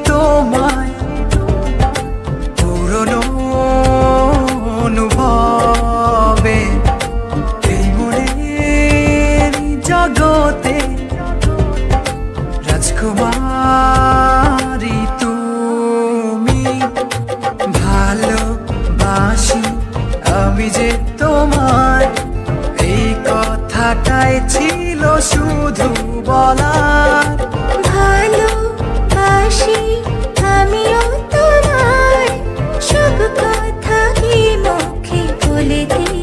তোমায় পুরনো অনুভবে, এই মনের জগতে রাজকুমারী তুমি। ভালোবাসি আমি যে তোমায়, এই কথাটাই ছিল শুধু বলার। ভালোবাসি আমিও তোমায়, সব কথা কি মুখে বলে দিই।